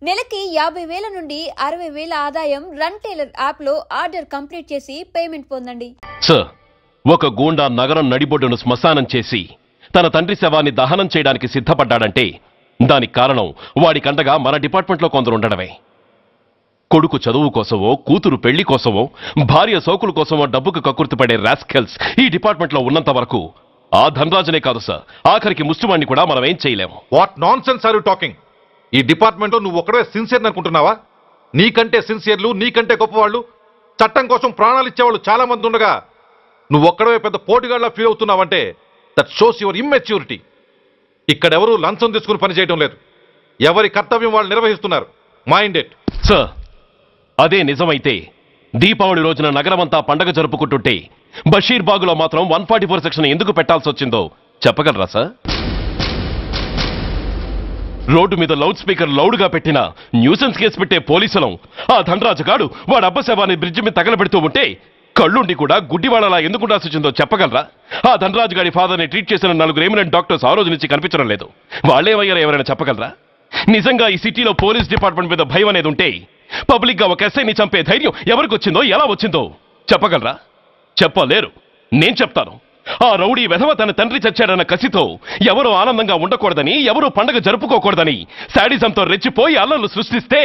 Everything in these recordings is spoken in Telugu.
నెలకి 50,000 నుండి 60,000 ఆదాయం రన్ టైలర్ యాప్ లో ఆర్డర్ కంప్లీట్ చేసి పేమెంట్ పొందండి. సార్, ఒక గూండా నగరం నడిబొడ్డును శ్మశానం చేసి తన తండ్రి శవాన్ని దహనం చేయడానికి సిద్ధపడ్డాడంటే దానికి కారణం వాడికండగా మన డిపార్ట్మెంట్లో కొందరు ఉండడమే. కొడుకు చదువు కోసమో, కూతురు పెళ్లి కోసమో, భార్య సోకుల కోసమో డబ్బుకు కక్కుర్తిపడే రాస్కెల్స్ ఈ డిపార్ట్మెంట్లో ఉన్నంత వరకు ఆ ధనరాజునే కాదు సార్, ఆఖరికి ముష్టివాణ్ణి కూడా మనం ఏం చేయలేము. What nonsense are you talking? ఈ డిపార్ట్మెంట్లో నువ్వు ఒక్కడే సిన్సియర్ అనుకుంటున్నావా? నీకంటే సిన్సియర్లు, నీకంటే గొప్పవాళ్ళు, చట్టం కోసం ప్రాణాలు ఇచ్చేవాళ్ళు చాలా మంది ఉండగా నువ్వు ఒక్కడే పెద్ద పోటీగాళ్ళ ఫీల్ అవుతున్నావంటే దట్ షోస్ యువర్ ఇమ్మెచ్యూరిటీ. ఇక్కడెవరూ లంచం తీసుకుని పనిచేయడం లేదు. ఎవరి కర్తవ్యం వాళ్ళు నిర్వహిస్తున్నారు. Mind it. సార్, అదే నిజమైతే దీపావళి రోజున నగరమంతా పండగ జరుపుకుంటుంటే బషీర్ బాగులో మాత్రం 144 సెక్షన్ ఎందుకు పెట్టాల్సి వచ్చిందో చెప్పగలరా సార్? రోడ్డు మీద లౌడ్ స్పీకర్ లౌడ్గా పెట్టిన న్యూసెన్స్ కేసు పెట్టే పోలీసులం ఆ ధనరాజు గాడు వాడు అబ్బ శవాన్ని బ్రిడ్జి మీద తగలబెడుతూ ఉంటే కళ్ళుండి కూడా గుడ్డివాళ్ళలా ఎందుకు ఉండాల్సి వచ్చిందో చెప్పగలరా? ఆ ధనరాజు గారి ఫాదర్ని ట్రీట్ చేసిన 4 ఎమినెంట్ డాక్టర్స్ ఆ రోజు నుంచి కనిపించడం లేదు. వాళ్ళేమయ్యారో ఎవరైనా చెప్పగలరా? నిజంగా ఈ సిటీలో పోలీస్ డిపార్ట్మెంట్ మీద భయం అనేది ఉంటే పబ్లిక్ గా ఒక ఎస్ఐని చంపే ధైర్యం ఎవరికి వచ్చిందో, ఎలా వచ్చిందో చెప్పగలరా? చెప్పలేరు. నేను చెప్తాను. ఆ రౌడీ వెధవ తన తండ్రి చచ్చాడన్న కసితో ఎవరూ ఆనందంగా ఉండకూడదని, ఎవరూ పండగ జరుపుకోకూడదని శాడిజంతో రెచ్చిపోయి అల్లర్లు సృష్టిస్తే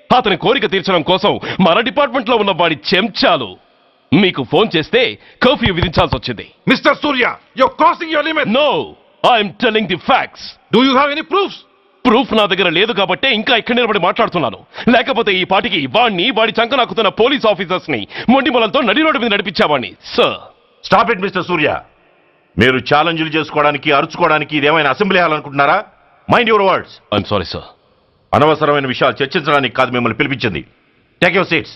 అతని కోరిక తీర్చడం కోసం మన డిపార్ట్మెంట్ లో ఉన్న వాడి చెంచాలు మీకు ఫోన్ చేస్తే కర్ఫ్యూ విధించాల్సి వచ్చింది. Mister Surya, you're crossing your limit. No, I'm telling the facts. Do you have any proofs? Proof నా దగ్గర లేదు కాబట్టే ఇంకా ఇక్కడ నిలబడి మాట్లాడుతున్నాను. లేకపోతే ఈ పాటికి వాడి చంకనాకుతున్న పోలీస్ ఆఫీసర్స్ ని మొండి మొలంతో నడి రోడ్డు మీద నడిపించావాణ్ణి. Sir, stop it mister Surya. మీరు ఛాలెంజ్లు చేసుకోవడానికి, అరుచుకోవడానికి ఇదేమైనా అసెంబ్లీ హాల్ అనుకుంటున్నారా? Mind your words. I'm sorry sir. అనవసరమైన విషయాలు చర్చించడానికి కాదు మిమ్మల్ని పిలిపించింది. Take your seats.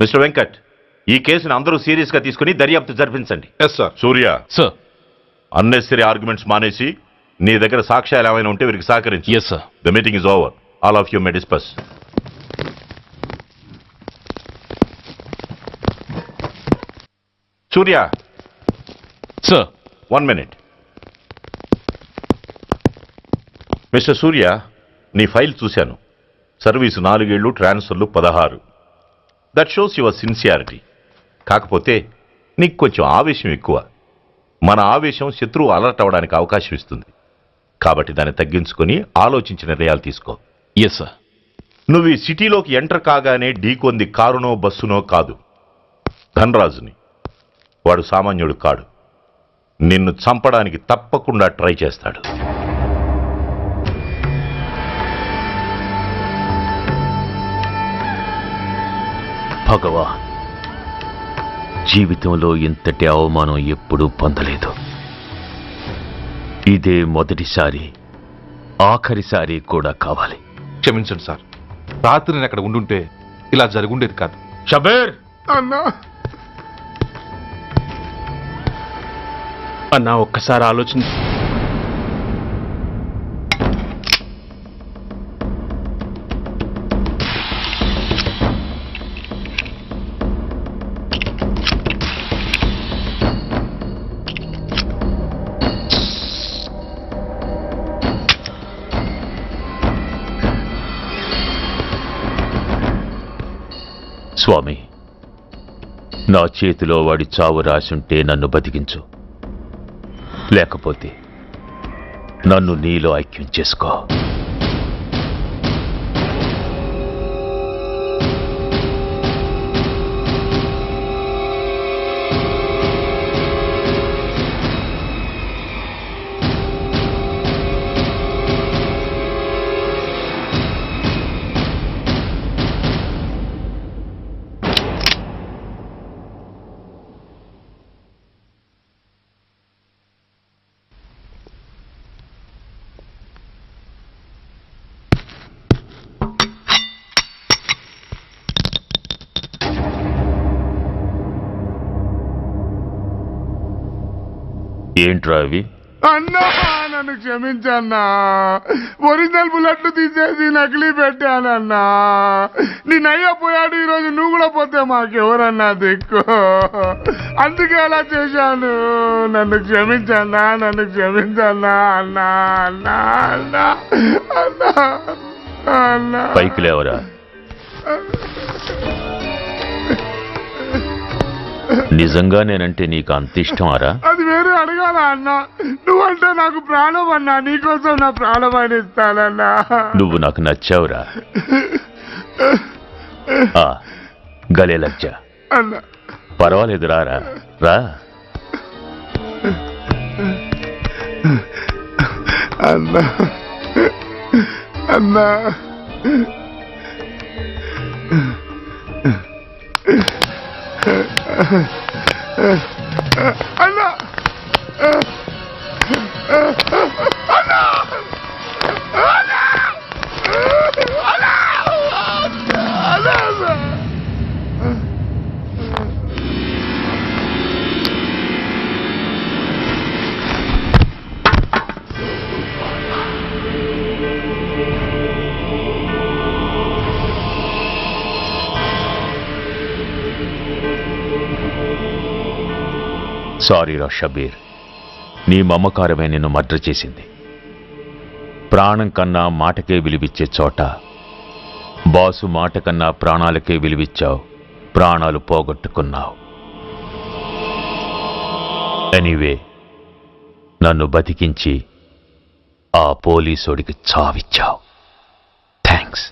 Mister Venkat, ఈ కేసును అందరూ సీరియస్ గా తీసుకుని దర్యాప్తు జరిపించండి. Yes sir. Surya, sir, unnecessary arguments మానేసి నీ దగ్గర సాక్ష్యాలు ఏమైనా ఉంటే వీరికి సహకరించు. Yes sir. The meeting is over. All of you may discuss. Surya, sir. 1 minute. Mister సూర్య, నీ ఫైల్ చూశాను. సర్వీసు 4 ఏళ్ళు, ట్రాన్స్ఫర్లు 16. That shows your sincerity. కాకపోతే నీకు కొంచెం ఆవేశం ఎక్కువ. మన ఆవేశం శత్రువు అలర్ట్ అవ్వడానికి అవకాశం ఇస్తుంది. కాబట్టి దాన్ని తగ్గించుకొని ఆలోచించి నిర్ణయాలు తీసుకో. Yes sir. నువ్వు ఈ సిటీలోకి ఎంటర్ కాగానే ఢీకొంది కారునో బస్సునో కాదు, ధనరాజుని. వాడు సామాన్యుడు కాడు. నిన్ను చంపడానికి తప్పకుండా ట్రై చేస్తాడు. భగవాన్, జీవితంలో ఇంతటి అవమానం ఎప్పుడూ పొందలేదు. ఇదే మొదటిసారి, ఆఖరిసారి కూడా కావాలి. క్షమించండి సార్. రాత్రి నేను అక్కడ ఉండుంటే ఇలా జరుగుండేది కాదు. షబీర్ అన్నా అన్నా ఒక్కసారి ఆలోచించు. స్వామి, నా చేతిలో వాడి చావు రాసుంటే నన్ను బతికించు, లేకపోతే నన్ను నీలో ఐక్యం చేసుకో. ఏంట్రా అవి? అన్నా నన్ను క్షమించన్నా. ఒరిజినల్ బుల్లెట్లు తీసేసి నకిలీ పెట్టానన్నా. నేనయ్యా పోయాడు, ఈరోజు నువ్వు కూడా పోతే మాకెవరన్నా దిక్కు. అందుకే అలా చేశాను. నన్ను క్షమించన్నా, నన్ను క్షమించన్నా అన్నా అన్నా అన్నా అన్నా అన్నా. పైకి లేవరా. నిజంగా నేనంటే నీకు అంత ఇష్టం అరా? అది వేరే అడగాల అన్నా. నువ్వంటే నాకు ప్రాణం అన్నా. నీకోసం నా ప్రాణమైన ఇస్తానన్నా. నువ్వు నాకు నచ్చావురా. గలే లజ్జ అన్నా. పర్వాలేదు, రారా రా. అన్నా అన్నా అన్నా సారీరా షబీర్, నీ మమకారమే నిన్ను మర్డర్ చేసింది. ప్రాణం కన్నా మాటకే విలువిచ్చే చోట బాసు మాట కన్నా ప్రాణాలకే విలువిచ్చావు. ప్రాణాలు పోగొట్టుకున్నావు. ఎనీవే, నన్ను బతికించి ఆ పోలీసోడికి చావిచ్చావు. థ్యాంక్స్.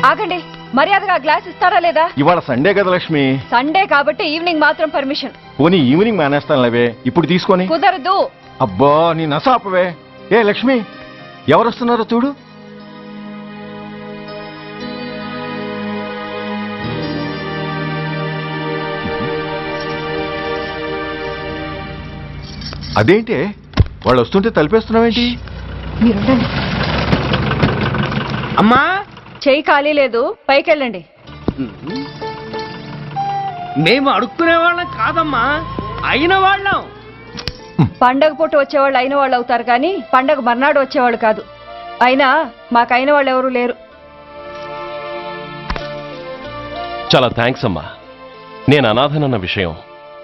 ఆగండి, మర్యాదగా గ్లాస్ ఇస్తారా లేదా? ఇవాళ సండే కదా లక్ష్మి. సండే కాబట్టి ఈవినింగ్ మాత్రం పర్మిషన్. పోనీ ఈవినింగ్ మానేస్తాను లేవే, ఇప్పుడు తీసుకొని. కుదరదు. అబ్బా నీ నసాపవే. ఏ లక్ష్మి, ఎవరు వస్తున్నారో చూడు. అదేంటి వాళ్ళు వస్తుంటే తలిపేస్తున్నావేంటి? అమ్మా, చెయ్యి ఖాళీ లేదు, పైకెళ్ళండి. మేము అడుక్కునే వాళ్ళం కాదమ్మా, అయిన వాళ్ళం. పండగ పూట వచ్చేవాళ్ళు అయిన వాళ్ళు అవుతారు కానీ పండగ మర్నాడు వచ్చేవాళ్ళు కాదు. అయినా మాకైన వాళ్ళు ఎవరు లేరు. చాలా థ్యాంక్స్ అమ్మా. నేను అనాథనన్న విషయం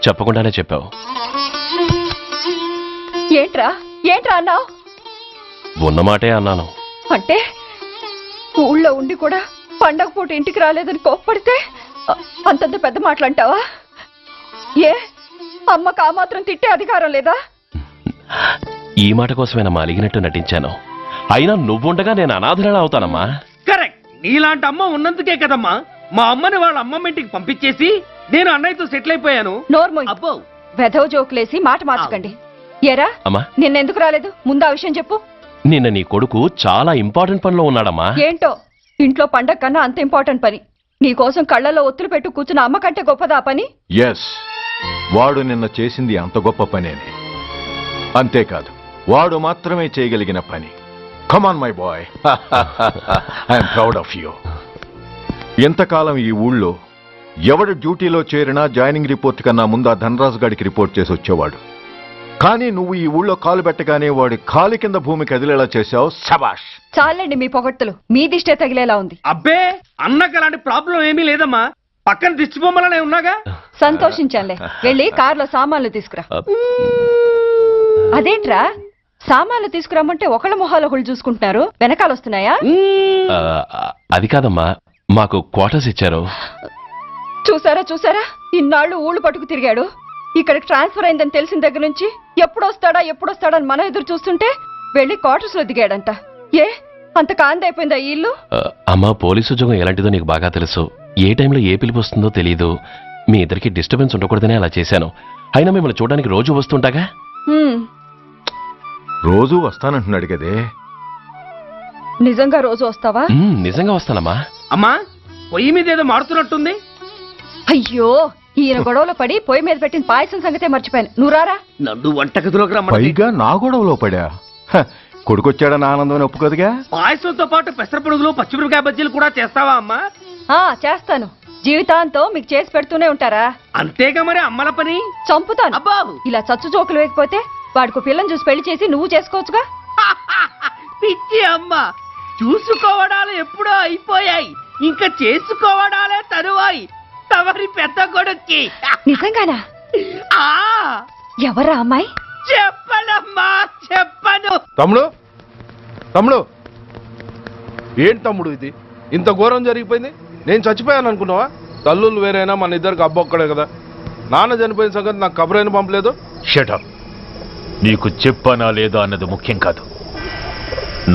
చెప్పకుండానే చెప్పావు. ఏంట్రా ఏంట్రా అన్నావు? ఉన్నమాటే అన్నాను. అంటే ఊళ్ళో ఉండి కూడా పండగ పూట ఇంటికి రాలేదని కోప్పడితే అంతంత పెద్ద మాటలంటావా? ఏ అమ్మకు ఆ మాత్రం తిట్టే అధికారం లేదా? ఈ మాట కోసమేనమ్మా అలిగినట్టు నటించాను. అయినా నువ్వుండగా నేను అనాథనలా అవుతానమ్మా. కరెక్ట్. నీలాంటి అమ్మ ఉన్నందుకే కదమ్మా మా అమ్మని వాళ్ళ అమ్మమ్మ ఇంటికి పంపించేసి నేను అన్నయ్యతో సెటిల్ అయిపోయాను. నోర్మోయ్, అబ్బో, వెధవ జోకులేసి మాట మార్చకండి. ఏరా అమ్మా, నిన్నెందుకు రాలేదు? ముందు ఆ విషయం చెప్పు. నిన్న నీ కొడుకు చాలా ఇంపార్టెంట్ పనిలో ఉన్నాడమ్మా. ఏంటో ఇంట్లో పండగ కన్నా అంత ఇంపార్టెంట్ పని. నీకోసం కళ్ళల్లో ఒత్తులు పెట్టు కూర్చున్న అమ్మ కంటే గొప్పదా పని? ఎస్, వాడు నిన్న చేసింది అంత గొప్ప పనేనే. అంతేకాదు, వాడు మాత్రమే చేయగలిగిన పని. Come on my boy, I'm proud of you. ఎంతకాలం ఈ ఊళ్ళో ఎవడు డ్యూటీలో చేరినా జాయినింగ్ రిపోర్ట్ కన్నా ముందు ఆ ధనరాజు గారికి రిపోర్ట్ చేసి వచ్చేవాడు. కానీ నువ్వు ఈ ఊళ్ళో కాలు పెట్టగానే వాడి కాలి కింద భూమి కదిలేలా చేశావు. శబాష్. చాలండి మీ పొగట్టులు, మీ దిష్టే తగిలేలా ఉంది. అబ్బే, అన్నకు అలాంటి ప్రాబ్లం ఏమీ లేదమ్మా. పక్కన దిష్టి బొమ్మలనే ఉన్నాగా. సంతోషించాలే. వెళ్ళి కార్లో సామాన్లు తీసుకురా. అదేంట్రా, సామాన్లు తీసుకురామంటే ఒకళ్ళ మొహాలు ఒకళ్ళు చూసుకుంటున్నారు, వెనకాల వస్తున్నాయా? అది కాదమ్మా, మాకు క్వార్టర్స్ ఇచ్చారు. చూసారా చూసారా, ఇన్నాళ్ళు ఊళ్ళు పట్టుకు తిరిగాడు. ఇక్కడికి ట్రాన్స్ఫర్ అయిందని తెలిసిన దగ్గర నుంచి ఎప్పుడొస్తాడా అని మనం ఎదురు చూస్తుంటే వెళ్ళి క్వార్టర్స్ లో దిగాడంట. ఏ అంత కాందైపోయిందా ఈ ఇల్లు? అమ్మా, పోలీసు ఉద్యోగం ఎలాంటిదో నీకు బాగా తెలుసు. ఏ టైంలో ఏ పిలుపు వస్తుందో తెలీదు. మీ ఇద్దరికి డిస్టర్బెన్స్ ఉండకూడదనే అలా చేశాను. అయినా మిమ్మల్ని చూడడానికి రోజు వస్తుంటాగా. రోజు వస్తానంటున్నాడు కదే. నిజంగా రోజు వస్తావా? నిజంగా వస్తానమ్మా. అమ్మా, పొయ్యి మీద ఏదో మారుతున్నట్టుంది. అయ్యో, ఈయన గొడవలో పడి పొయ్యి మీద పెట్టిన పాయసం సంగతే మర్చిపోయాను. నువ్వు రారా. నన్ను వంటగదిలోకి రమ్మని. పైగా నా గొడవలో పడా. కొడుకొచ్చాడన్న ఆనందం ఒప్పుకోదుగా. పాయసంతో పాటు పెసర పొడుగులు పచ్చిమిరపకాయ బజ్జీలు కూడా చేస్తావా అమ్మా? చేస్తాను. జీవితాంతం మీకు చేసి పెడుతూనే ఉంటారా? అంతేగా మరి అమ్మల పని. చంపుతాను. అబ్బా ఇలా చచ్చు జోకులు వేయకపోతే వాడికి పిల్లని చూసి పెళ్లి చేసి నువ్వు చేసుకోవచ్చుగా. పిచ్చి అమ్మ, చూసుకోవడాలు ఎప్పుడో అయిపోయాయి, ఇంకా చేసుకోవడాలే తరువాయి తమరి పెద్ద కొడుక్కి. నిజంగానా? ఆ ఎవరా అమ్మాయి? చెప్పనమ్మా, చెప్పను. తమ్ముడు ఏంటి తమ్ముడు ఇది? ఇంత ఘోరం జరిగిపోయింది. నేను చచ్చిపోయాను అనుకున్నావా? తల్లులు వేరైనా మన ఇద్దరికి అబ్బొక్కడే కదా. నాన్న చనిపోయిన సంగతి నాకు కబురైన పంపలేదు. షటప్. నీకు చెప్పనా లేదా అన్నది ముఖ్యం కాదు.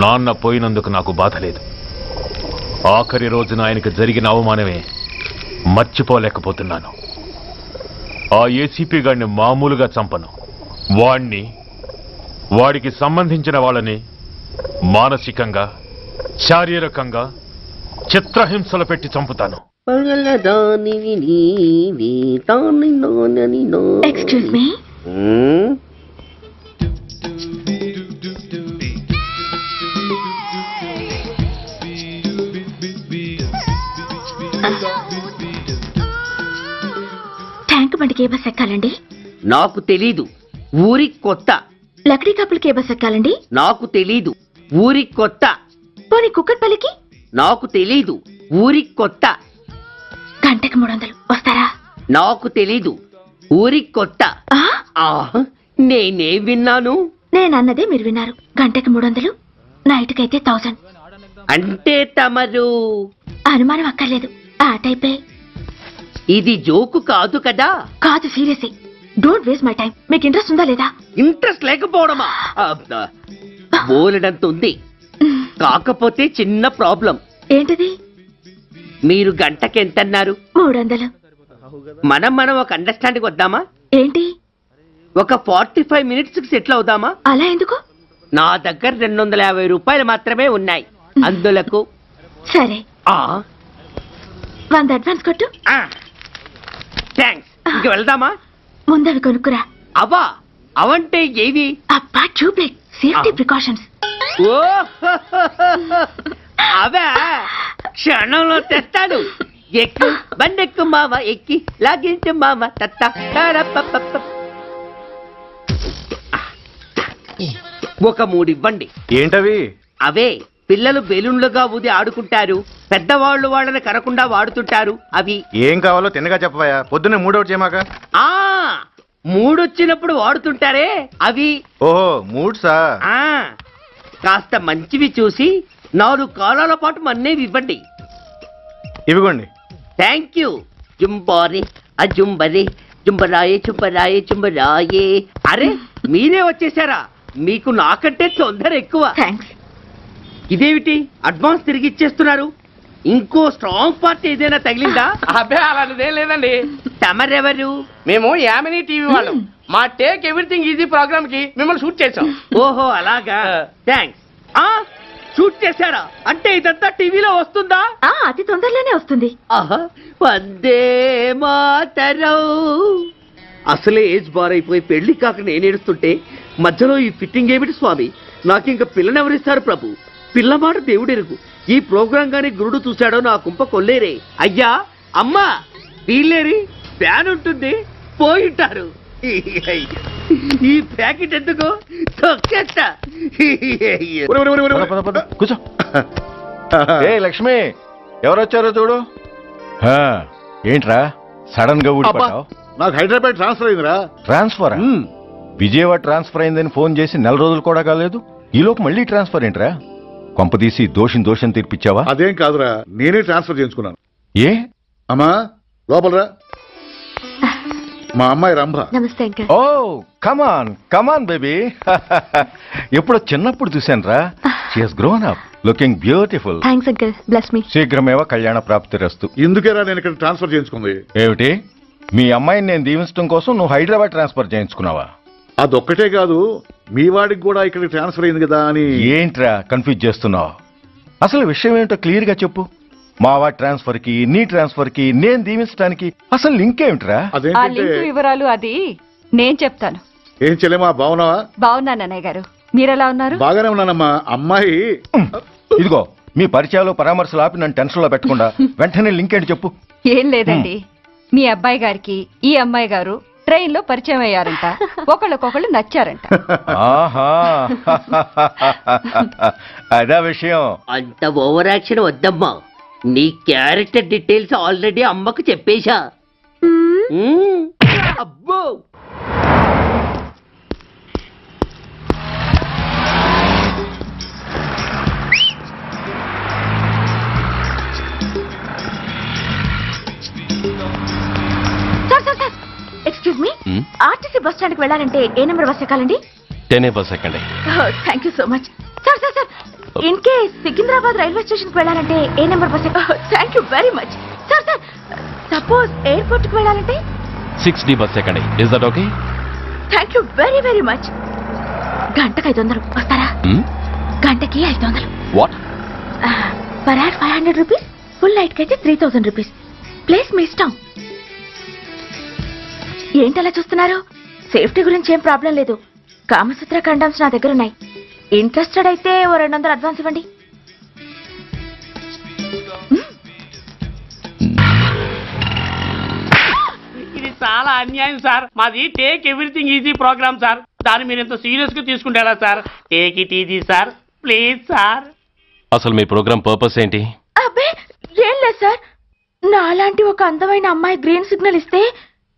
నాన్న పోయినందుకు నాకు బాధ లేదు. ఆఖరి రోజున ఆయనకు జరిగిన అవమానమే మర్చిపోలేకపోతున్నాను. ఆ ఏసీపీ గారిని మామూలుగా చంపను. వాడికి సంబంధించిన వాళ్ళని మానసికంగా, శారీరకంగా చిత్రహింసలు పెట్టి చంపుతాను. Excuse me. ట్యాంక్ బండికి ఏ బస్ ఎక్కాలండి? నాకు తెలీదు, ఊరి కొత్త. లక్డీ కప్పులకి ఏ బస్ ఎక్కాలండి? నాకు తెలీదు, ఊరి కొత్త. పోనీ కుక్కట్పల్లికి? నాకు తెలీదు, ఊరి కొత్త. గంటకి 300 వస్తారా? నాకు తెలీదు, ఊరి కొత్త. నేనే విన్నాను. నేనన్నదే మీరు విన్నారు. గంటకి 300, నైట్కైతే 1000. అంటే తమరు అనుమానం అక్కర్లేదు, ఆ టైపే. ఇది జోకు కాదు కదా? కాదు, serious. Don't waste my time. మీకు ఇంట్రెస్ట్ ఉందా లేదా? ఇంట్రెస్ట్ లేకపోవడమా? బోలెడంత ఉంది. కాకపోతే చిన్న ప్రాబ్లం. ఏంటిది? మీరు గంటకి ఎంతన్నారు? 300. మనం ఒక అండర్స్టాండింగ్ వద్దామా? ఏంటి? ఒక 45 మినిట్స్ కి సెటిల్ అవుదామా? అలా ఎందుకు? నా దగ్గర 250 రూపాయలు మాత్రమే ఉన్నాయి. అందులకు సరే, 100 అడ్వాన్స్ కొట్టు. థ్యాంక్స్. ఇంక వెళ్దామా? ముందవి కొనుక్కురా. అవా? అవంటే ఏవి? అబ్బా, ట్యూబ్లైట్, సేఫ్టీ ప్రికాషన్స్. ఓ అవా? క్షణంలో తెస్తాను. ఎక్కు, బండెక్కు మామ, ఎక్కి లాగించు మామ. ఒక 3 ఇవ్వండి. ఏంటవి? అవే పిల్లలు బెలూన్లుగా ఊది ఆడుకుంటారు, పెద్దవాళ్ళు వాళ్ళని కరకుండా వాడుతుంటారు. అవి ఏం కావాలో తిన్నగా చెప్పవా. పొద్దున్నే 3 చేయమాక. 3 వచ్చినప్పుడు వాడుతుంటారే అవి. ఓహో, 3సా? కాస్త మంచివి చూసి 4 కాలాల పాటు మన్నేవి ఇవ్వండి. ఇవిగోండి. Thank you. జుంబారే అజుంబరే, జుంబరాయే చుంబరాయే చుంబరాయే. అరే, మీరే వచ్చేసారా? మీకు నాకంటే తొందర ఎక్కువ. థ్యాంక్స్. ఇదేమిటి అడ్వాన్స్ తిరిగి ఇచ్చేస్తున్నారు? ఇంకో స్ట్రాంగ్ పార్టీ ఏదైనా తగిలిందా? అబ్బే, అలాంటిదేం లేదండి. తమరెవరు? మేము యామినీ టీవీ వాళ్ళం. మా టేక్ ఎవ్రీథింగ్ ఈజీ ప్రోగ్రామ్ కి మిమ్మల్ని షూట్ చేసాం. ఓహో, అలాగా. థ్యాంక్స్. షూట్ చేశారా? అంటే ఇదంతా టీవీలో వస్తుందా? అతి తొందరలోనే వస్తుంది. వందే మాతరం. అసలే ఏజ్ బార్ అయిపోయి పెళ్లి కాక నేను ఏడుస్తుంటే మధ్యలో ఈ ఫిట్టింగ్ ఏమిటి స్వామి? నాకింక పిల్లనెవరిస్తారు ప్రభు? పిల్లమాట దేవుడెరుగు. ఈ ప్రోగ్రాం గాని గురుడు చూశాడో నా కుంప కొల్లేరే. అయ్యా, అమ్మా, వీళ్ళేరి ఫ్యాన్ ఉంటుంది, పోయింటారు. ఈ ప్యాకెట్ ఎందుకు తొక్కేస్తా. కూర్చో. ఏ లక్ష్మి, ఎవరొచ్చారో చూడు. ఏంట్రా సడన్ గా ఊడిపడ్డావు? నాకు హైదరాబాద్ ట్రాన్స్ఫర్ అయిందిరా. ట్రాన్స్ఫర్? విజయవాడ ట్రాన్స్ఫర్ అయిందని ఫోన్ చేసి 4 రోజులు కూడా కాలేదు. ఈలోపు మళ్ళీ ట్రాన్స్ఫర్ ఏంట్రా? కొంపదీసి దోషం తీర్పిచ్చావా? అదేం కాదురా, నేనే ట్రాన్స్ఫర్ చేయించుకున్నాను. ఏ? అమ్మా, లోపలరా. మా అమ్మాయి రంభ. నమస్తే అంకల్. ఓ, కమాన్ బేబీ. ఎప్పుడో చిన్నప్పుడు చూశానురా. She has grown up, looking beautiful. Thanks uncle, bless me. శీఘ్రమేవ కళ్యాణ ప్రాప్తిరస్తు. ఇందుకేరా నేను ఇక్కడ ట్రాన్స్ఫర్ చేయించుకుంది. ఏమిటి? మీ అమ్మాయిని నేను దీవించడం కోసం నువ్వు హైదరాబాద్ ట్రాన్స్ఫర్ చేయించుకున్నావా? అదొక్కటే కాదు, మీ వాడికి కూడా ఇక్కడికి ట్రాన్స్ఫర్ అయింది కదా అని. ఏంట్రా కన్ఫ్యూజ్ చేస్తున్నావు? అసలు విషయం ఏంటో క్లియర్ గా చెప్పు. మా వాడి ట్రాన్స్ఫర్ కి నీ ట్రాన్స్ఫర్ కి నేను దీవించడానికి అసలు లింక్ ఏమిట్రా? ఆ లింక్ వివరాలు అది నేను చెప్తాను. ఏం చెల్లెమా, బాగున్నావా? బాగున్నాను అన్నయ్య గారు. మీరెలా ఉన్నారు? బాగానే ఉన్నానమ్మా. అమ్మాయి ఇదిగో మీ పరిచయాలు పరామర్శలు ఆపి నన్ను టెన్షన్ లో పెట్టకుండా వెంటనే లింక్ ఏంటి చెప్పు. ఏం లేదండి, మీ అబ్బాయి గారికి ఈ అమ్మాయి గారు ట్రైన్ లో పరిచయం అయ్యారంట, ఒకళ్ళకొకళ్ళు నచ్చారంట. ఆహా అదా విషయం. అంత ఓవర్ యాక్షన్ వద్దమ్మా. నీ క్యారెక్టర్ డీటెయిల్స్ ఆల్రెడీ అమ్మకు చెప్పేశా. అబ్బో excuse me, RTC bus stand కి వెళ్ళాలంటే ఏ నెంబర్ బస్ ఎక్కాలండి? 10 బస్ ఎక్కండి. Thank you so much. Sir sir sir, in case Secunderabad railway station కి వెళ్ళాలంటే ఏ నెంబర్ బస్ ఎక్కాలి? Thank you very much. Sir sir, suppose airport కి వెళ్ళాలంటే 6D బస్ ఎక్కండి. Is that okay? Thank you very very much. గంటకి 500 వస్తారా? గంటకి 500. What? Per hour 500 rupees, full night కి అయితే 3000 రూపీస్. ప్లేస్ మీ ఇష్టం. ఏంటలా చూస్తున్నారు? సేఫ్టీ గురించి ఏం ప్రాబ్లం లేదు. కామసూత్ర కండమ్స్ నా దగ్గర ఉన్నాయి. ఇంట్రెస్టెడ్ అయితే ఓ 200 అడ్వాన్స్ ఇవ్వండి. ఇది చాలా అన్యాయం సార్. మాది take everything easy program sir. దాన్ని మీరు ఎంత సీరియస్ గా తీసుకుంటారా sir? Take it easy sir, please sir. అసలు మీ ప్రోగ్రామ్ పర్పస్ ఏంటి? అబ్బే ఏం లేదు సార్, నాలాంటి ఒక అందమైన అమ్మాయి గ్రీన్ సిగ్నల్ ఇస్తే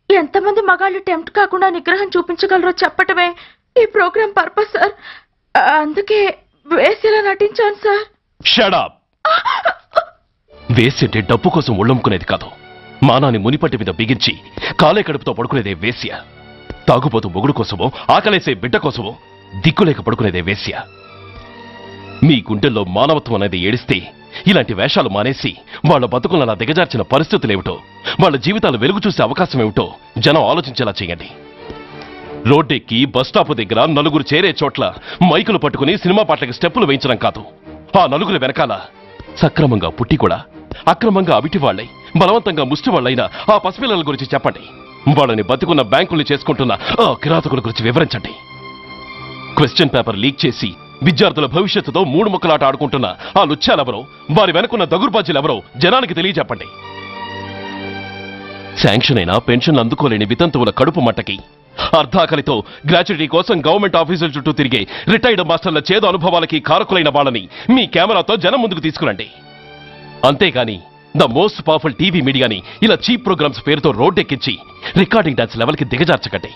ఎంతమంది మగాళ్ళు టెంప్ట్ కాకుండా నిగ్రహం చూపించగలరో చెప్పటమే ఈ ప్రోగ్రామ్ పర్పస్ సార్. అందుకే వేసేలా నటించాను సార్. Shut up. వేసి అంటే డబ్బు కోసం ఒళ్ళొమ్ముకునేది కాదు. మానాన్ని మునిపట్టి మీద బిగించి కాలే కడుపుతో పడుకునేదే వేశ్య. తాగుపోతూ మొగుడు కోసమో ఆకలేసే బిడ్డ కోసమో దిక్కులేక పడుకునేదే వేశ్య. మీ గుండెల్లో మానవత్వం అనేది ఏడిస్తే ఇలాంటి వేషాలు మానేసి వాళ్ళ బతుకులను దిగజార్చిన పరిస్థితులేమిటో, వాళ్ళ జీవితాలు వెలుగు చూసే అవకాశం ఏమిటో జనం ఆలోచించేలా చేయండి. రోడ్డెక్కి బస్టాప్ దగ్గర నలుగురు చేరే చోట్ల మైకులు పట్టుకుని సినిమా పాటలకి స్టెప్పులు వేయించడం కాదు. ఆ నలుగురు వెనకాల సక్రమంగా పుట్టి కూడా అక్రమంగా అవిటి వాళ్ళై బలవంతంగా ముష్టి వాళ్ళైన ఆ పసిపిల్లల గురించి చెప్పండి. వాళ్ళని బతుకున్న బ్యాంకుల్ని చేసుకుంటున్న ఆ కిరాతకుల గురించి వివరించండి. క్వశ్చన్ పేపర్ లీక్ చేసి విద్యార్థుల భవిష్యత్తుతో 3 ముక్కలాట ఆడుకుంటున్న ఆ లుచ్చాలెవరో, వారి వెనుకున్న దగుర్బాజీలెవరో జనానికి తెలియజెప్పండి. శాంక్షన్ అయినా పెన్షన్లు అందుకోలేని వితంతువుల కడుపు మట్టకి, అర్ధాకలితో గ్రాట్యుటీ కోసం గవర్నమెంట్ ఆఫీసుల చుట్టూ తిరిగే రిటైర్డ్ మాస్టర్ల చేదు అనుభవాలకి కారకులైన వాళ్ళని మీ కెమెరాతో జనం ముందుకు తీసుకురండి. అంతేగాని ద మోస్ట్ పవర్ఫుల్ టీవీ మీడియాని ఇలా చీప్ ప్రోగ్రామ్స్ పేరుతో రోడ్డెక్కించి రికార్డింగ్ డాన్స్ లెవెల్కి దిగజార్చకండి.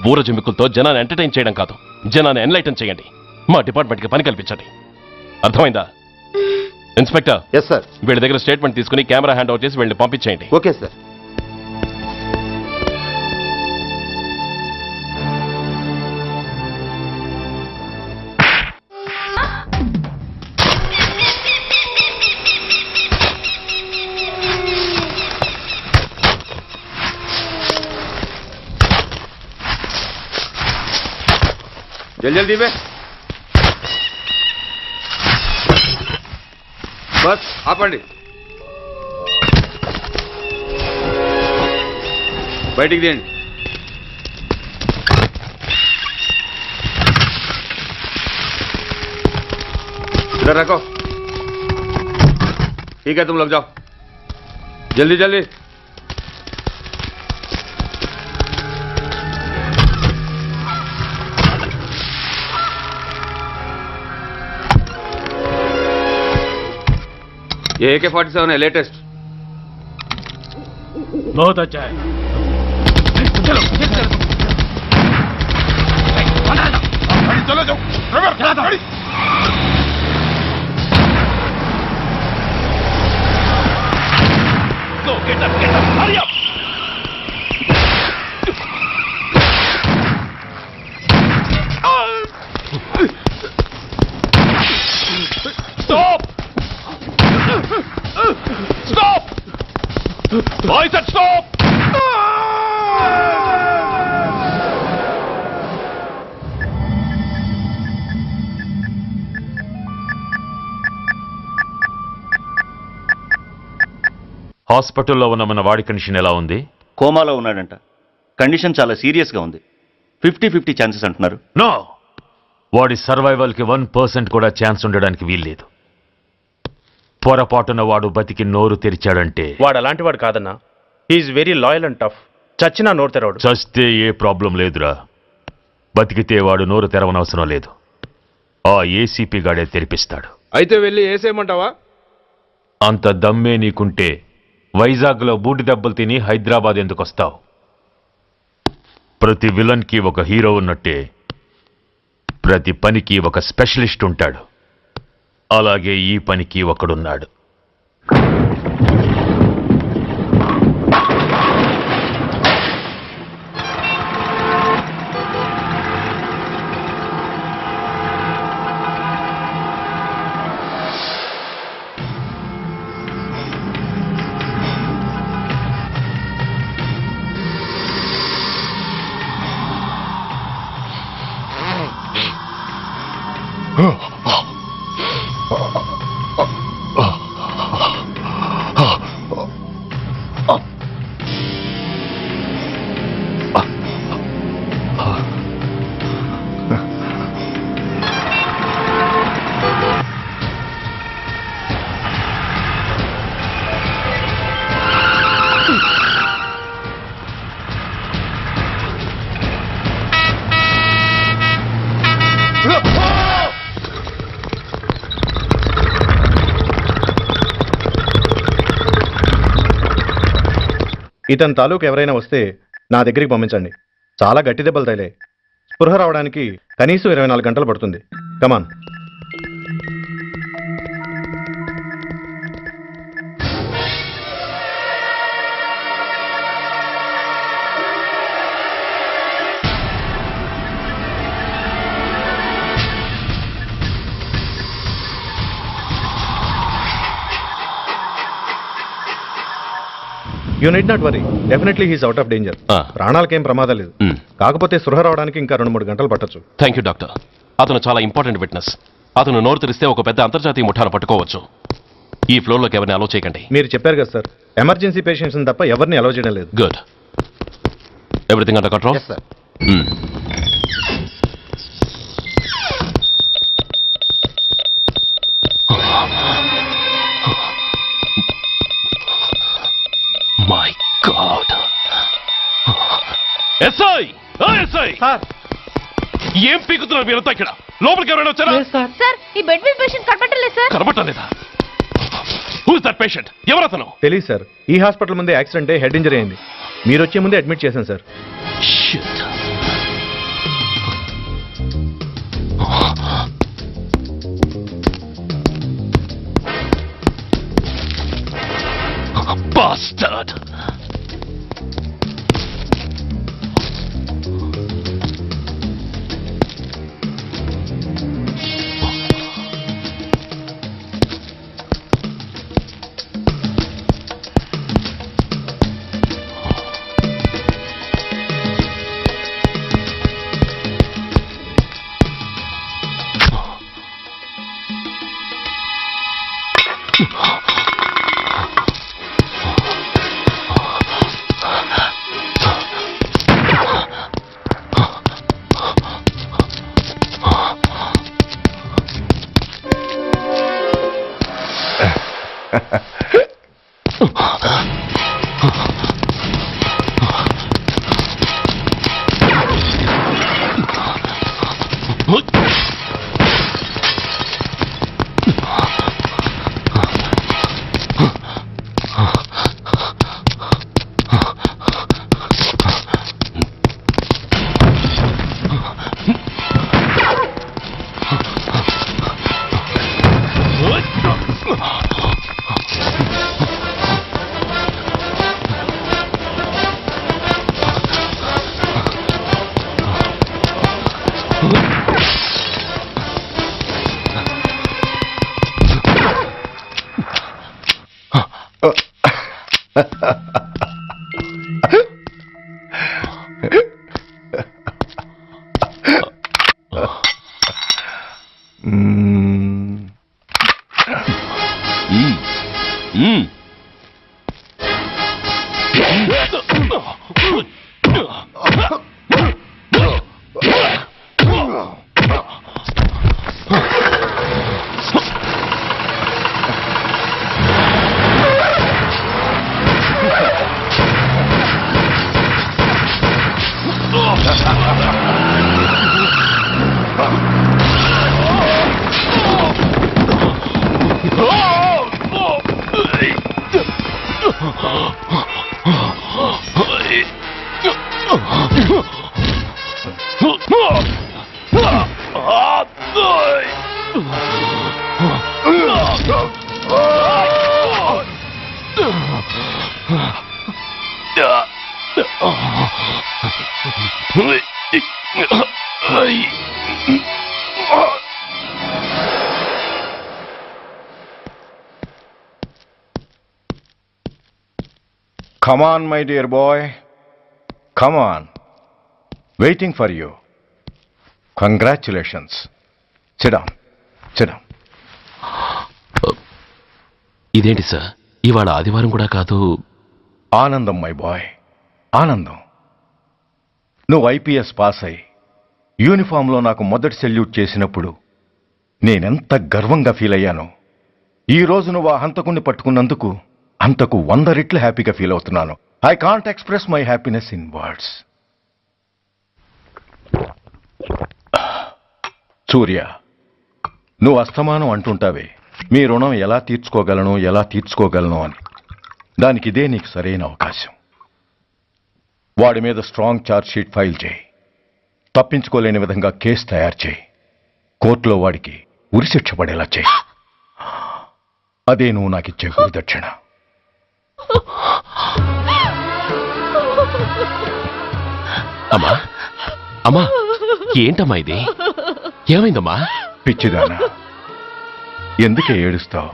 బూరజుమ్మికులతో జనాన్ని ఎంటర్టైన్ చేయడం కాదు, జనాన్ని ఎన్లైటన్ చేయండి. మా డిపార్ట్మెంట్కి పని కల్పించండి. అర్థమైందా? ఇన్స్పెక్టర్. Yes sir. వీళ్ళ దగ్గర స్టేట్మెంట్ తీసుకుని కెమెరా హ్యాండ్ ఓవర్ చేసి వీళ్ళని పంపించేయండి. Okay sir. जल्दी में बस ఆపండి. బయటికి తీయండి. इधर रखो. ठीक है, तुम लोग जाओ जल्दी जल्दी. ये AK-47 है, लेटेस्ट. बहुत अच्छा है. चलो चलो जाओ. Go, get up, hurry up. Stop! Stop! I said stop! హాస్పిటల్లో ఉన్న మన వాడి కండిషన్ ఎలా ఉంది? కోమాలో ఉన్నాడంట. కండిషన్ చాలా సీరియస్గా ఉంది. 50-50 ఛాన్సెస్ అంటున్నారు. నో, వాడి సర్వైవల్కి 1% కూడా ఛాన్స్ ఉండడానికి వీల్లేదు. పొరపాటున వాడు బతికి నోరు తెరిచాడంటే వాడు అలాంటి వాడు కాదన్నా. He is very loyal and tough. చచ్చినా నోరు తెరవడు. చస్తే ఏ ప్రాబ్లం లేదురా. బతికితే వాడు నోరు తెరవనవసరం లేదు. ఆ ఏసీపీ గాడే తెరిపిస్తాడు. అయితే వెళ్ళి ఏసేయమంటావా? అంత దమ్మే నీకుంటే వైజాగ్లో బూటి దెబ్బలు తిని హైదరాబాద్ ఎందుకు వస్తావు? ప్రతి విలన్కి ఒక హీరో ఉన్నట్టే ప్రతి పనికి ఒక స్పెషలిస్ట్ ఉంటాడు. అలాగే ఈ పనికి ఒకడున్నాడు. ఇతని తాలూకు ఎవరైనా వస్తే నా దగ్గరికి పంపించండి. చాలా గట్టి దెబ్బలు తగిలాయి. స్పృహ రావడానికి కనీసం 24 గంటలు పడుతుంది. Come on. You need not worry. Definitely he's out of danger. ప్రాణాలకేం ప్రమాదం లేదు. కాకపోతే స్పృహ రావడానికి ఇంకా 2-3 గంటలు పట్టొచ్చు. Thank you doctor. అతను చాలా ఇంపార్టెంట్ విట్నెస్. అతను నోరు తెరిస్తే ఒక పెద్ద అంతర్జాతీయ ముఠాను పట్టుకోవచ్చు. ఈ ఫ్లోర్లోకి ఎవరిని అలో చేయకండి. మీరు చెప్పారు కదా సార్, ఎమర్జెన్సీ పేషెంట్స్ తప్ప ఎవరిని అలో చేయడం లేదు. Good. Everything under control? Sir. My God. SI! SI! ఏం పీకుతున్నారు మీరంతా ఇక్కడ? లోపలికి ఎవరైనా వచ్చారా? సార్, ఈ బెడ్ మీద పేషెంట్ కనబట్టలేదు సార్. కనబట్టలేదా? Who is that patient? ఎవరతను? తెలియదు సార్. ఈ హాస్పిటల్ ముందే యాక్సిడెంట్ హెడ్ ఇంజరీ అయింది. మీరు వచ్చే ముందే అడ్మిట్ చేశాను sir. Shit. Bastard. Come on, my dear boy. Come on. Waiting for you. Congratulations. Sit down. Sit down. ఇదేంటి సార్, ఇవాళ ఆదివారం కూడా కాదు. ఆనందం మై బాయ్, ఆనందం. నువ్వు ఐపీఎస్ పాస్ అయి యూనిఫామ్లో నాకు మొదటి సెల్యూట్ చేసినప్పుడు నేనెంత గర్వంగా ఫీల్ అయ్యానో, ఈ రోజు నువ్వు ఆ హంతకుణ్ణి పట్టుకున్నందుకు అంతకు 100 రెట్లు హ్యాపీగా ఫీల్ అవుతున్నాను. I can't express my happiness in words. Surya, నువ్వు అస్తమానం అంటుంటావే మీ రుణం ఎలా తీర్చుకోగలను అని. దానికి ఇదే నీకు సరైన అవకాశం. వాడి మీద స్ట్రాంగ్ ఛార్జ్ షీట్ ఫైల్ చేయి. తప్పించుకోలేని విధంగా కేసు తయారు చేయి. కోర్టులో వాడికి ఉరిశిక్ష పడేలా చేయి. అదే నువ్వు నాకిచ్చే గురుదక్షిణ. అమ్మా అమ్మా, ఏంటమ్మా ఇది? ఏమైందమ్మా? పిచ్చిదానా, ఎందుకే ఏడుస్తావు?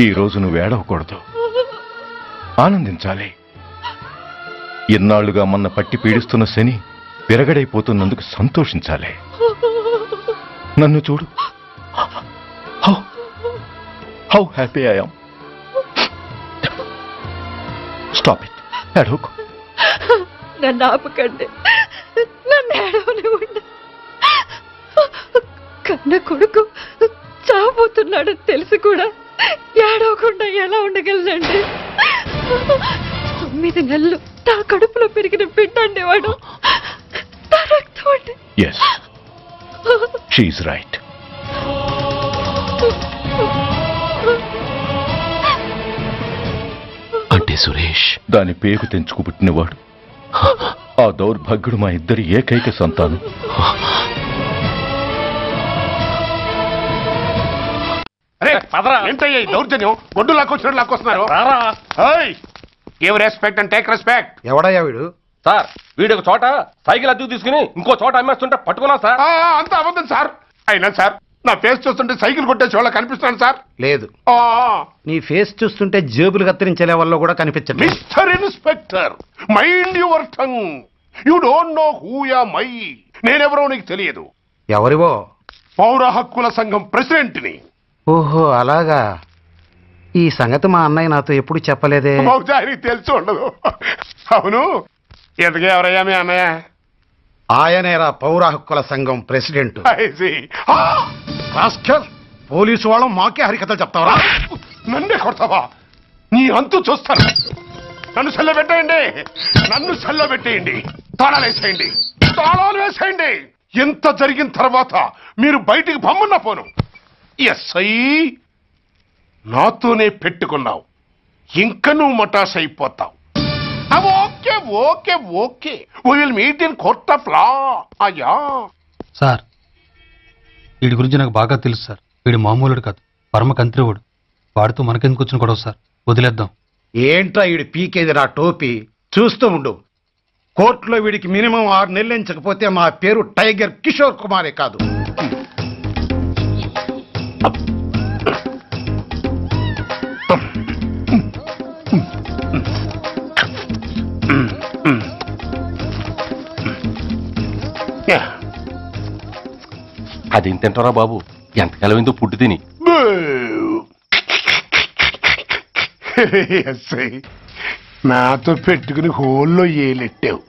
ఈరోజు నువ్వు ఏడవకూడదు, ఆనందించాలి. ఎన్నాళ్లుగా మొన్న పట్టి పీడిస్తున్న శని విరగడైపోతున్నందుకు సంతోషించాలి. నన్ను చూడు, how happy I am. Stop it, ఏడవకు. నన్ను ఆపకండి, నన్ను ఏడవనివ్వండి. కన్న కొడుకు చావబోతున్నాడని తెలిసి కూడా ఏడవకుండా ఎలా ఉండగలనండి? 9 నెలలు నా కడుపులో పెరిగిన బిడ్డ అండి వాడు. నా రక్తం అండి. Yes, she is right. అంటే సురేష్ దాని పేరు తెంచుకు పుట్టినవాడు. ఆ దౌర్భాగ్యుడు మా ఇద్దరి ఏకైక సంతానం. ఏంటయ్యా ఈ దౌర్జన్యం? గొడ్డు లాక్కొచ్చినట్టు లాక్కొస్తున్నారు. Give respect and take respect. ఎవడయ్యా వీడు? సార్, వీడు ఒక చోట సైకిల్ అద్దెకు తీసుకుని ఇంకో చోట అమ్మేస్తుంటే పట్టుకున్నాం సార్. అంతా అబద్ధం సార్. అయినా సార్, నా ఫేస్ చూస్తుంటే సైకిల్ కొట్టేసి వాళ్ళ కనిపిస్తున్నాను సార్. లేదు, నీ ఫేస్ చూస్తుంటే జేబులు కత్తిరించే లెవెల్లో కూడా కనిపించదు. Mister inspector, mind your tongue. You don't know who am I. నేనెవరో నీకు తెలియదు. ఎవరివో? పౌర హక్కుల సంఘం ప్రెసిడెంట్ని. ఓహో, అలాగా. ఈ సంగతి మా అన్నయ్య నాతో ఎప్పుడు చెప్పలేదే. బహుశా ఆయనకి తెలిసి ఉండదు. అవును, ఎదగే ఎవరయ్యా మీ అన్నయ్య? ఆయనేరా పౌర హక్కుల సంఘం ప్రెసిడెంట్. పోలీసు వాళ్ళం మాకే హరికథలు చెప్తావరా? నన్నే కొడతావా? నీ అంతు చూస్తాను. నన్ను సెల్ల పెట్టేయండి, నన్ను సెల్ల పెట్టేయండి. తాళాలు వేసేయండి, తాళాలు వేసేయండి. ఎంత జరిగిన తర్వాత మీరు బయటికి పమ్మున్న పోను. ఎస్ఐ, నాతోనే పెట్టుకున్నావు, ఇంకా నువ్వు మటాస్ అయిపోతావు. Okay okay okay, we will meet in court of law. అయ్యా సార్, వీడి గురించి నాకు బాగా తెలుసు సార్. వీడి మామూలుడు కాదు, పరమ కంత్రివుడు. వాడితో మనకెందుకు వచ్చిన గొడవ సార్? వదిలేద్దాం. ఏంట్రా వీడి పీకేది నా టోపీ? చూస్తూ ఉండు. కోర్టులో వీడికి మినిమం 6 నెలలు ఎంచకపోతే మా పేరు టైగర్ కిషోర్ కుమారే కాదు. అదేం తింటారా బాబు? ఎంతకాలం ఏందో పుట్టు తిని. నాతో పెట్టుకుని హోల్లో ఏలెట్టావు.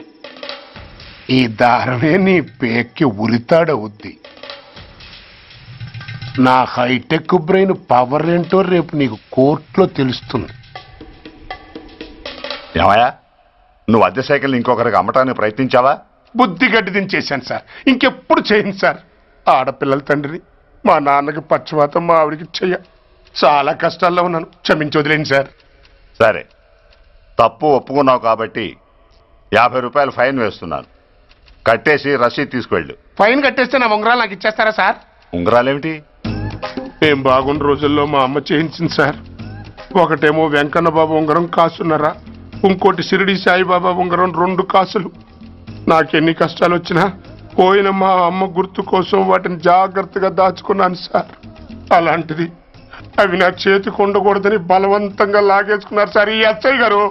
ఈ దారమే నీ పేక్కి ఉరితాడవుద్ది. నా హైటెక్ బ్రెయిన్ పవర్ ఏంటో రేపు నీకు కోర్టులో తెలుస్తుంది. ఏమయ్యా, నువ్వు అద్దె సైకిల్ ఇంకొకరికి అమ్మటానికి ప్రయత్నించావా? బుద్ధి గడ్డి దించేశాను సార్, ఇంకెప్పుడు చేయను సార్. ఆడపిల్లల తండ్రిని, మా నాన్నకి పక్షవాతం, మా ఆవిడికి చెయ్య. చాలా కష్టాల్లో ఉన్నాను, క్షమించి వదిలేండి సార్. సరే, తప్పు ఒప్పుకున్నావు కాబట్టి 50 రూపాయలు ఫైన్ వేస్తున్నాను. కట్టేసి రసీదు తీసుకువెళ్ళు. ఫైన్ కట్టేస్తే నా ఉంగరాలు నాకు ఇచ్చేస్తారా సార్? ఉంగరాలేమిటి? మేము బాగున్న రోజుల్లో మా అమ్మ చేయించింది సార్. ఒకటేమో వెంకన్న బాబు ఉంగరం కాసున్నరా, ఇంకోటి షిరిడి సాయిబాబా ఉంగరం 2 కాసులు. నాకెన్ని కష్టాలు వచ్చినా పోయిన మా అమ్మ గుర్తు కోసం వాటిని జాగ్రత్తగా దాచుకున్నాను సార్. అలాంటిది అవి నా చేతికి ఉండకూడదని బలవంతంగా లాగేసుకున్నారు సార్ ఈ ఎస్ఐ గారు.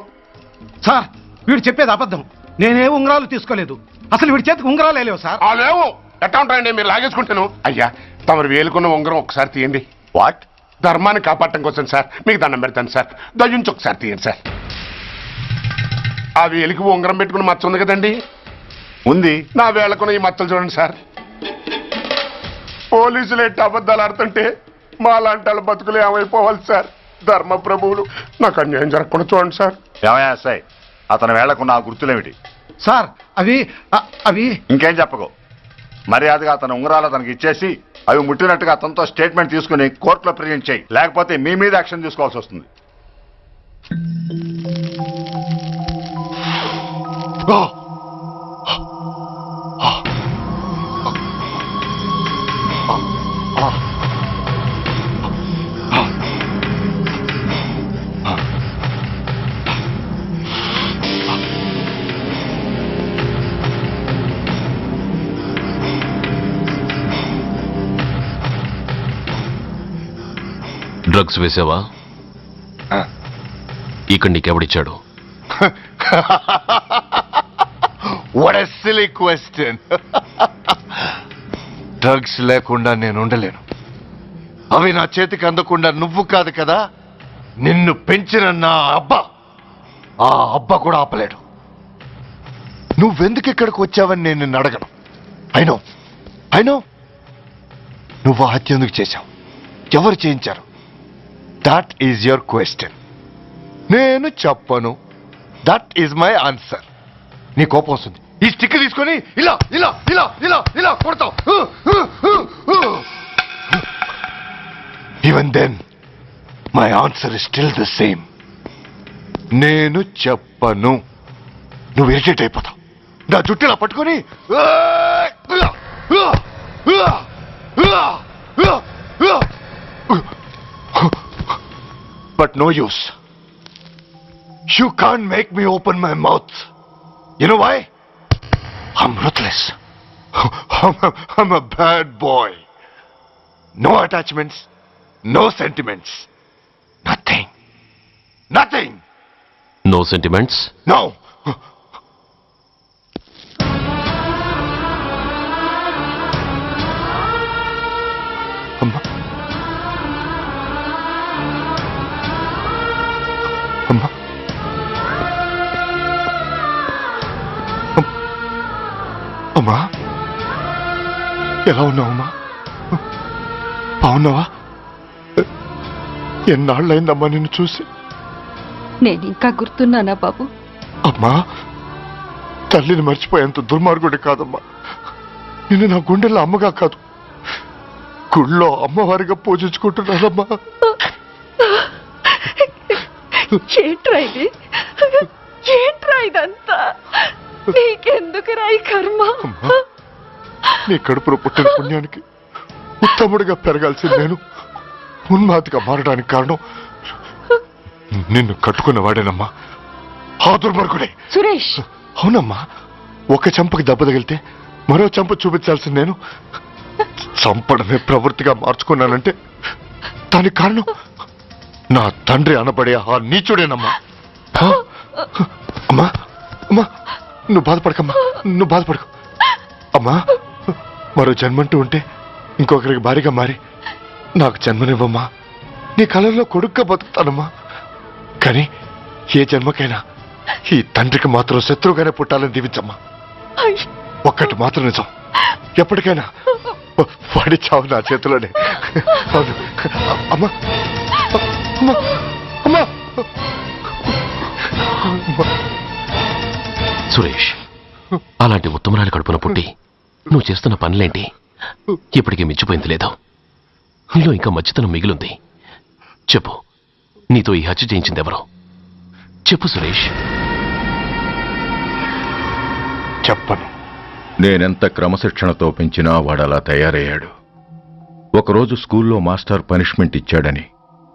సార్, వీడు చెప్పేది అబద్ధం. నేనే ఉంగరాలు తీసుకోలేదు. అసలు వీడి చేతికి ఉంగరాలు లేవు సార్. లేవు. ఎట్టా ఉంటాయండి మీరు లాగేసుకుంటాను. అయ్యా, తమరు వేలుకున్న ఉంగరం ఒకసారి తీయండి. వాట్? ధర్మాన్ని కాపాడటం కోసం సార్, మీకు దండం పెడతాను సార్. దయ్యుంచి ఒకసారి తీయండి సార్. ఆ వేలికి ఉంగరం పెట్టుకుని మచ్చ ఉంది కదండి? ఉంది. నా వేళకున్న ఈ మచ్చలు చూడండి సార్. పోలీసులు ఎట్టి అబద్ధాలు ఆడుతుంటే మా లాంటి వాళ్ళ బతుకులు ఏమైపోవాలి సార్? ధర్మ ప్రభువులు, నాకు అన్యాయం జరగకుండా చూడండి సార్. ఏమయ్యా ఎస్ఐ, అతని వేళకున్న ఆ గుర్తులేమిటి? సార్, అవి ఇంకేం చెప్పకు. మర్యాదగా అతని ఉంగరాలు అతనికి ఇచ్చేసి అవి ముట్టినట్టుగా అతనితో స్టేట్మెంట్ తీసుకుని కోర్టులో ప్రజెంట్ చేయి. లేకపోతే మీ మీద యాక్షన్ తీసుకోవాల్సి వస్తుంది. డ్రగ్స్ వేసావా? ఇక్కడ నీకెవడిచ్చాడు? What a silly question. Drugs లేకుండా నేను ఉండలేను. అవి నా చేతికి అందకుండా నువ్వు కాదు కదా, నిన్ను పెంచిన నా అబ్బా, ఆ అబ్బా కూడా ఆపలేడు. నువ్వెందుకు ఇక్కడికి వచ్చావని నేను నిన్ను అడగను. అయినో నువ్వు హత్య ఎందుకు చేశావు, ఎవరు చేయించారు? That is your question. నేను చెప్పను. That is my answer. నీ కోపం వస్తుంది, ఈ స్టిక్ తీసుకొని ఇలా ఇలా ఇలా ఇలా ఇలా కొడతావు. Even then my answer is still the same. నేను చెప్పను. నువ్వు ఇరిటేట్ అయిపోతావు. నా జుట్టులా పట్టుకొని but no use. You can't make me open my mouth. You know why? I'm ruthless. I'm a bad boy. No attachments, no sentiments. Nothing. No sentiments? No. అమ్మా, ఎలా ఉన్నావమ్మా? బాగున్నావా? ఎన్నాళ్ళైందమ్మా నిన్ను చూసి? నేను ఇంకా గుర్తున్నానా బాబు? అమ్మా, తల్లిని మర్చిపోయేంత దుర్మార్గుడి కాదమ్మా. నిన్ను నా గుండెల్లో అమ్మగా కాదు, గుళ్ళో అమ్మవారిగా పూజించుకుంటున్నానమ్మా. ఏంట్రా ఇదంతా? నీకెందుకు రాయి కర్మ? నీ కడుపులో పుట్టిన పుణ్యానికి ఉత్తముడిగా పెరగాల్సింది నేను ఉన్మాదిగా మారడానికి కారణం నిన్ను కట్టుకున్నవాడేనమ్మా, ఆ దుర్మార్గుడే సురేష్. అవునమ్మా, ఒక చెంపకి దెబ్బ తగిలితే మరో చెంప చూపించాల్సింది నేను చంపడమే ప్రవృత్తిగా మార్చుకున్నానంటే దానికి కారణం నా తండ్రి అనబడే ఆ నీచుడేనమ్మా. అమ్మా అమ్మా, నువ్వు బాధపడకమ్మా, నువ్వు బాధపడకు అమ్మా. మరో జన్మంటూ ఉంటే ఇంకొకరికి భారీగా మారి నాకు జన్మనివ్వమ్మా. నీ కళల్లో కొడుగ్గా బతుకుతానమ్మా. కానీ ఏ జన్మకైనా ఈ తండ్రికి మాత్రం శత్రువుగానే పుట్టాలని దీవించమ్మా. ఒక్కటి మాత్రం నిజం, ఎప్పటికైనా వాడి చావు నా చేతిలోనే. అమ్మా అమ్మా అమ్మా. సురేష్, అలాంటి ఉత్తమరాలి కడుపున పుట్టి నువ్వు చేస్తున్న పనులేంటి? ఇప్పటికీ మించిపోయింది లేదు. నీలో ఇంకా మంచితనం మిగిలింది. చెప్పు, నీతో ఈ హత్య చేయించింది ఎవరు? చెప్పు సురేష్. చెప్పను. నేనెంత క్రమశిక్షణతో పెంచినా వాడలా తయారయ్యాడు. ఒకరోజు స్కూల్లో మాస్టర్ పనిష్మెంట్ ఇచ్చాడని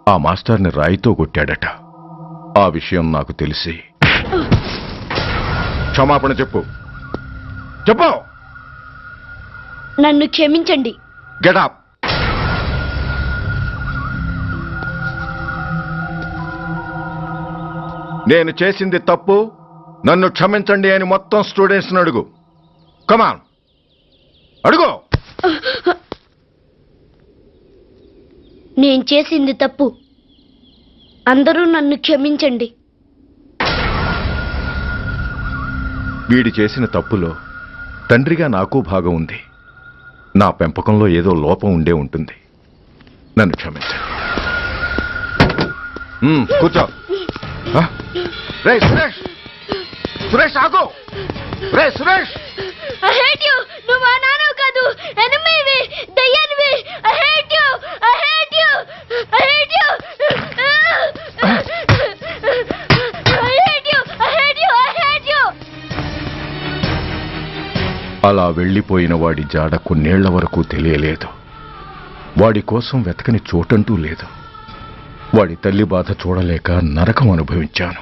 ఆ మాస్టర్ని రాయితో కొట్టాడట. ఆ విషయం నాకు తెలిసి క్షమాపణ చెప్పు. చెప్పు. నన్ను క్షమించండి. గెటప్. నేను చేసింది తప్పు, నన్ను క్షమించండి అని మొత్తం స్టూడెంట్స్ని అడుగు. కమాన్, అడుగు. నేను చేసింది తప్పు, అందరూ నన్ను క్షమించండి. వీడి చేసిన తప్పులో తండ్రిగా నాకు భాగం ఉంది. నా పెంపకంలో ఏదో లోపం ఉండే ఉంటుంది. నన్ను క్షమించండి. కూర్చో. రే సురేష్, సురేష్ ఆగు. రే సురేష్, I hate you. నువ్వు మా నాన్నవు కాదు, ఎనిమివి, దయ్యానివి. I hate you. I hate you. I hate you. I hate you. I hate you. I hate you. అలా వెళ్ళిపోయిన వాడి జాడ కొన్నేళ్ల వరకు తెలియలేదు. వాడి కోసం వెతకని చోటంటూ లేదు. వాడి తల్లి బాధ చూడలేక నరకం అనుభవించాను.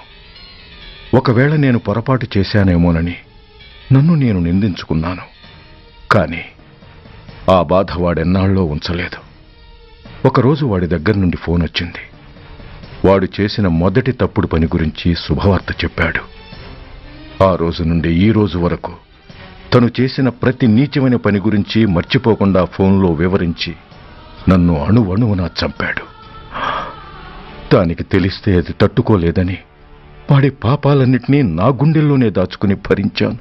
ఒకవేళ నేను పొరపాటు చేశానేమోనని నన్ను నేను నిందించుకున్నాను. కానీ ఆ బాధ వాడెన్నాళ్ళో ఉంచలేదు. ఒకరోజు వాడి దగ్గర నుండి ఫోన్ వచ్చింది. వాడు చేసిన మొదటి తప్పుడు పని గురించి శుభవార్త చెప్పాడు. ఆ రోజు నుండి ఈ రోజు వరకు తను చేసిన ప్రతి నీచమైన పని గురించి మర్చిపోకుండా ఫోన్లో వివరించి నన్ను అణువణువునా చంపాడు. దానికి తెలిస్తే అది తట్టుకోలేదని వాడి పాపాలన్నిటినీ నా గుండెల్లోనే దాచుకుని భరించాను.